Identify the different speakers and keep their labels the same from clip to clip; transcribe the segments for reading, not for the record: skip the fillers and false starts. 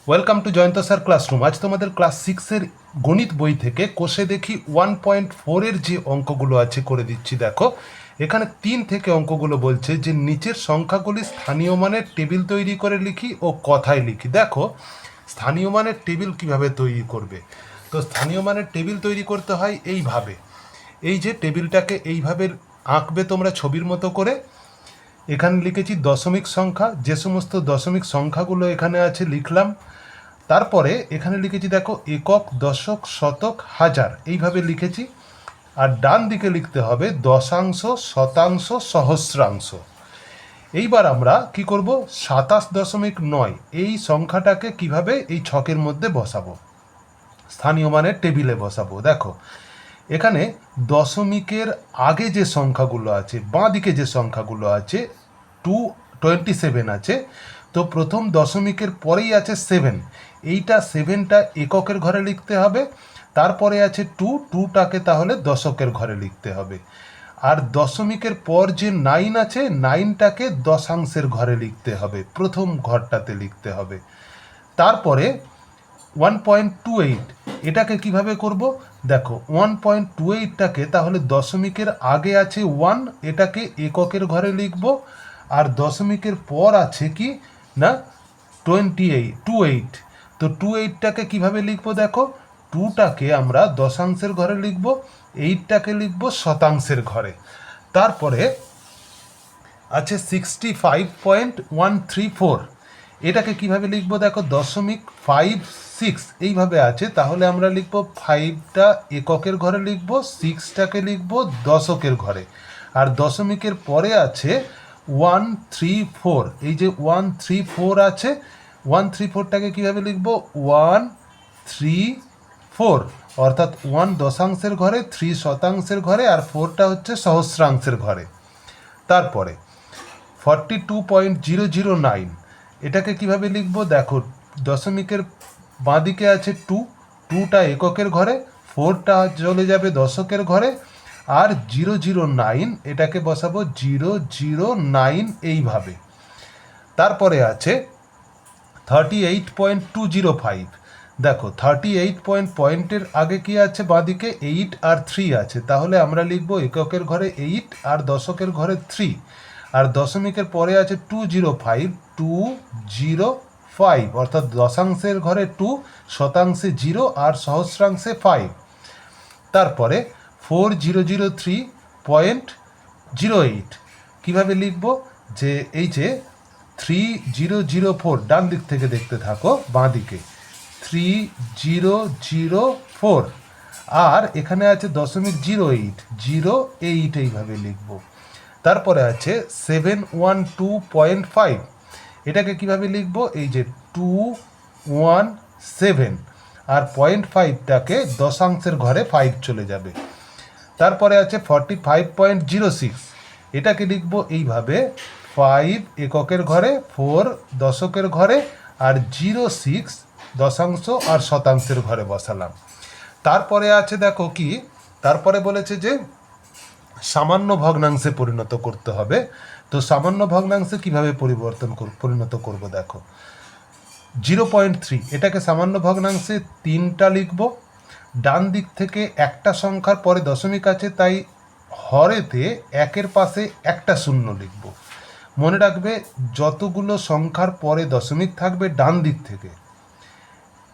Speaker 1: Welcome to Jayanta sir classroom. আজ তোমাদের class 6-এর গণিত বই থেকে কোষে দেখি 1.4-এর যে অঙ্কগুলো আছে করে দিচ্ছি। দেখো এখানে 3 থেকে অঙ্কগুলো বলছে যে নিচের সংখ্যাগুলি স্থানীয় মানের টেবিল তৈরি করে লিখি ও কথায় লিখি। দেখো স্থানীয় মানের টেবিল কিভাবে তৈরি করবে। তো স্থানীয় মানের টেবিল তৈরি করতে হয় এইভাবে, এই যে টেবিলটাকে এইভাবে আঁকবে তোমরা ছবির মতো করে। এখানে লিখেছি দশমিক সংখ্যা, যে সমস্ত দশমিক সংখ্যাগুলো এখানে আছে লিখলাম। তারপরে এখানে লিখেছি দেখো একক, দশক, শতক, হাজার, এইভাবে লিখেছি। আর ডান দিকে লিখতে হবে দশাংশ, শতাংশ, সহস্রাংশ। এইবার আমরা কি করব, 27.9 এই সংখ্যাটাকে কিভাবে এই ছকের মধ্যে বসাবো, স্থানীয় মানের টেবিলে বসাবো। দেখো এখানে দশমিকের আগে যে সংখ্যাগুলো আছে, বাঁ দিকে যে সংখ্যাগুলো আছে 227 আছে, তো প্রথম দশমিকের পরেই আছে 7, এইটা 7টা এককের ঘরে লিখতে হবে। তারপরে আছে 2টাকে তাহলে দশকের ঘরে লিখতে হবে। আর দশমিকের পর যে 9 আছে, 9টাকে দশাংশের ঘরে লিখতে হবে, প্রথম ঘরটাতে লিখতে হবে। তারপরে 1.28 এটাকে কিভাবে করব, দেখো 1.28টাকে তাহলে দশমিকের আগে আছে 1, এটাকে এককের ঘরে লিখব। আর দশমিকের পর আছে কি না 28, তো 28টাকে কিভাবে লিখব, দেখো 2টাকে আমরা দশাংশের ঘরে লিখব, 8টাকে লিখব শতাংশের ঘরে। তারপরে আছে 65.134, এটাকে কিভাবে লিখবো, দেখো 0.56 এইভাবে আছে, তাহলে আমরা লিখবো 5টা এককের ঘরে লিখবো, 6টাকে লিখবো দশকের ঘরে। আর দশমিকের পরে আছে 134, এই যে 134 আছে, 134টাকে কিভাবে লিখবো 134, অর্থাৎ 1 দশাংশের ঘরে, 3 শতাংশের ঘরে, আর 4টা হচ্ছে সহস্রাংশের ঘরে। তারপরে 42.009 এটাকে কিভাবে লিখব, দেখো দশমিকের বাঁদিকে আছে 2টা এককের ঘরে, 4টা চলে যাবে দশকের ঘরে, আর 009 এটাকে বসাবো 009 এইভাবে। তারপরে আছে 38.205, দেখো 38 পয়েন্টের আগে কি আছে, বাঁদিকে 8 আর 3 আছে, তাহলে আমরা লিখব এককের ঘরে 8 আর দশকের ঘরে 3। আর দশমিকের পরে আছে 205, অর্থাৎ দশাংশের ঘরে 2, শতাংশে 0 আর সহস্রাংশে 5। তারপরে 4003.08 কিভাবে লিখব, যে এই যে 3004, ডান দিক থেকে দেখতে থাকো, বাঁ দিকে 3004, আর এখানে আছে 0.08 এইভাবে লিখব। তারপরে আছে 712.5, এটাকে কিভাবে লিখব, এই যে 217, আর 0.5টাকে দশাংশের ঘরে 5 চলে যাবে। তারপরে আছে 45.06, এটাকে লিখব এইভাবে 5 এককের ঘরে, 4 দশকের ঘরে, আর 06 দশাংশ আর শতাংশের ঘরে বসালাম। তারপরে আছে দেখো কি, তারপরে বলেছে যে সামান্য ভগ্নাংশে পরিণত করতে হবে। তো সামান্য ভগ্নাংশে কিভাবে পরিণত করব, দেখো 0.3 এটাকে সামান্য ভগ্নাংশে 3টা লিখব। ডান দিক থেকে একটা সংখ্যার পরে দশমিক আছে, তাই হরেতে একের পাশে একটা শূন্য লিখব। মনে রাখবে যতগুলো সংখ্যার পরে দশমিক থাকবে ডান দিক থেকে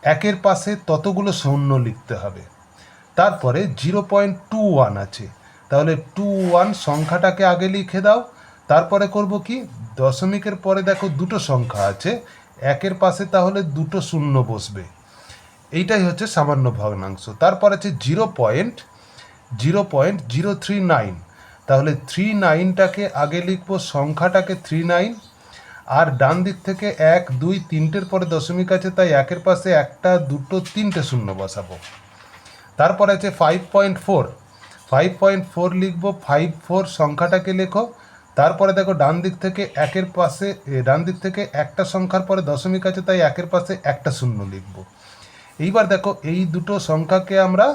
Speaker 1: একের পাশে ততগুলো শূন্য লিখতে হবে। তারপরে 0.21 আছে, তাহলে 21 সংখ্যাটাকে আগে লিখে দাও। তারপরে করব কি, দশমিকের পরে দেখো দুটো সংখ্যা আছে, একের পাশে তাহলে দুটো শূন্য বসবে। এইটাই হচ্ছে সামান্য ভগ্নাংশ। তারপর আছে 0.039, তাহলে 39টাকে আগে লিখবো, সংখ্যাটাকে 39, আর ডান দিক থেকে 1 2 3টের পরে দশমিক আছে, তাই একের পাশে একটা, দুটো, তিনটে শূন্য বসাবো। তারপর আছে 5.4 লিখবো, 54 সংখ্যাটাকে লেখো। তারপরে দেখো ডান দিক থেকে ডান দিক থেকে একটা সংখ্যার পরে দশমিক আছে, তাই একের পাশে একটা শূন্য লিখবো। এইবার দেখো এই দুটো সংখ্যাকে আমরা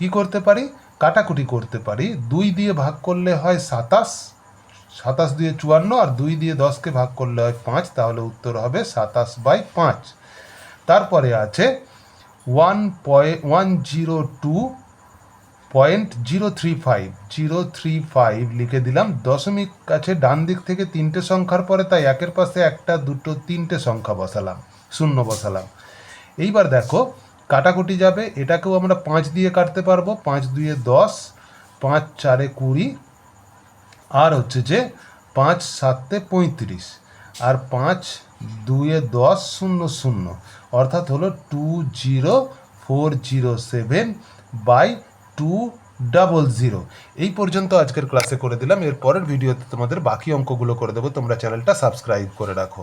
Speaker 1: কি করতে পারি, কাটাকুটি করতে পারি। 2 দিয়ে ভাগ করলে হয় 27, 27 দিয়ে 54, আর 2 দিয়ে 10কে ভাগ করলে হয় 5, তাহলে উত্তর হবে 27/5। তারপরে আছে 1.102.035 লিখে দিলাম। দশমিক আছে ডান দিক থেকে তিনটে সংখ্যার পরে, তাই একের পাশে একটা দুটো তিনটে সংখ্যা বসালাম, শূন্য বসালাম। এইবার দেখো কাটাকুটি যাবে, এটাকেও আমরা 5 দিয়ে কাটতে পারবো। 5 2 10, 5 4 20, আর হচ্ছে যে 5 7 35, আর 5 2 10 0 0, অর্থাৎ হলো 20407/200। এই পর্যন্ত আজকের ক্লাসে করে দিলাম। এর পরের ভিডিওতে তোমাদের বাকি অঙ্কগুলো করে দেবো, তোমরা চ্যানেলটা সাবস্ক্রাইব করে রাখো।